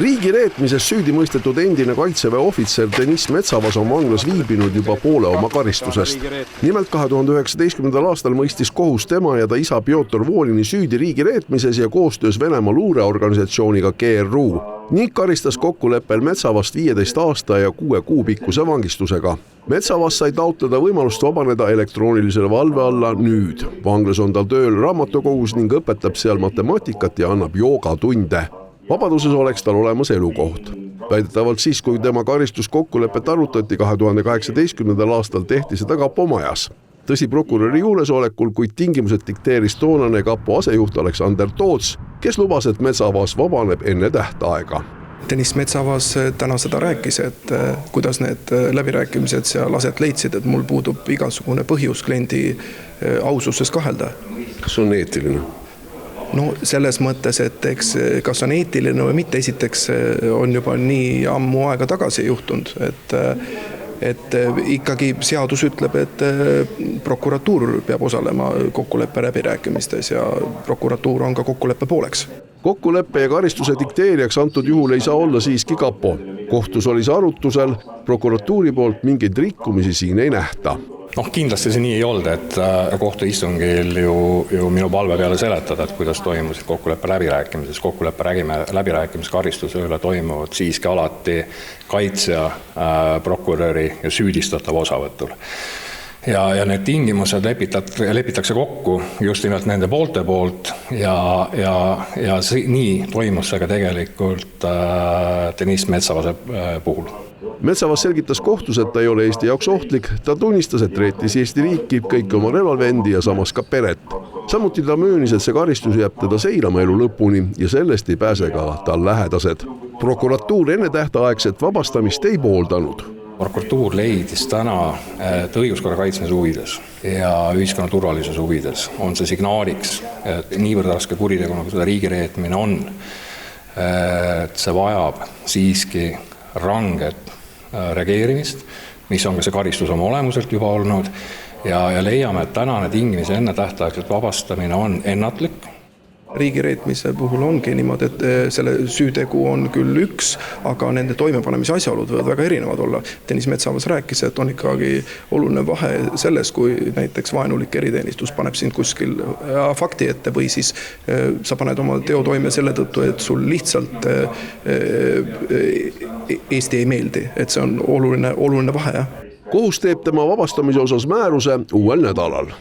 Riigireetmises süüdi mõistetud endine kaitseväe ohvitser Deniss Metsavas on vanglas viibinud juba poole oma karistusest. Nimelt 2019. aastal mõistis kohus tema ja ta isa Pjotr Volini süüdi riigireetmises ja koostöös Venemaa luureorganisatsiooniga GRU ning karistas kokkuleppel Metsavast 15 aasta ja 6 kuu pikkuse vangistusega. Metsavas sai taotleda võimalust vabaneda elektroonilisele valve alla nüüd. Vanglas on tal tööl raamatukogus ning õpetab seal matemaatikat ja annab joogatunde. Vabaduses oleks tal olemas elukoht. Väidetavalt siis, kui tema karistuskokkulepet arutati 2018. aastal, tehti seda kapo majas. Tõsi prokuröri juuresolekul, kuid tingimused dikteeris toonane kapo asejuht Aleksander Toots, kes lubas, et Metsavas vabaneb enne tähtaega. Deniss Metsavas täna seda rääkis, et kuidas need läbirääkimised seal aset leidsid, et mul puudub igasugune põhjus kliendi aususes kahelda. Kas on eetiline? No selles mõttes, et eks kas on eetiline või mitte, esiteks on juba nii ammu aega tagasi juhtunud, et ikkagi seadus ütleb, et prokuratuur peab osalema kokkuleppe läbirääkimistes ja prokuratuur on ka kokkuleppe pooleks. Kokkuleppe ja karistuse dikteerijaks antud juhul ei saa olla siiski kapo. Kohtus oli see arutusel, prokuratuuri poolt mingeid rikkumisi siin ei nähta. Kindlasti see nii ei olnud, et kohtuistungil ju minu palve peale seletada, et kuidas toimusid kokkuleppe läbirääkimises. Kokkuleppe läbirääkimiskaristuse üle toimuvad siiski alati kaitsja, prokuröri ja süüdistatava osavõtul. Ja need tingimused lepitakse kokku just nimelt nende poolte poolt ja nii toimus see ka tegelikult Deniss Metsavase puhul. Metsavas selgitas kohtus, et ta ei ole Eesti jaoks ohtlik. Ta tunnistas, et reetis Eesti riiki, kõiki oma relvalvendi ja samas ka peret. Samuti ta möönis, et see karistus jääb teda seirama elu lõpuni ja sellest ei pääse ka tal lähedased. Prokuratuur enne tähtaegset vabastamist ei pooldanud. Prokuratuur leidis täna, et õiguskorra kaitsmise huvides ja ühiskonna turvalisuse huvides on see signaaliks, et niivõrd raske kuritegu, nagu seda riigireetmine on, et see vajab siiski ranget reageerimist, mis on ka see karistus oma olemuselt juba olnud ja leiame, et tänane tingimise enne tähtaegset vabastamine on ennatlik. Riigireetmise puhul ongi niimoodi, et selle süütegu on küll üks, aga nende toimepanemise asjaolud võivad väga erinevad olla. Deniss Metsavas rääkis, et on ikkagi oluline vahe selles, kui näiteks vaenulik eriteenistus paneb sind kuskil fakti ette või siis sa paned oma teo toime selle tõttu, et sul lihtsalt Eesti ei meeldi. Et see on oluline vahe. Kohus teeb tema vabastamise osas määruse uuel nädalal.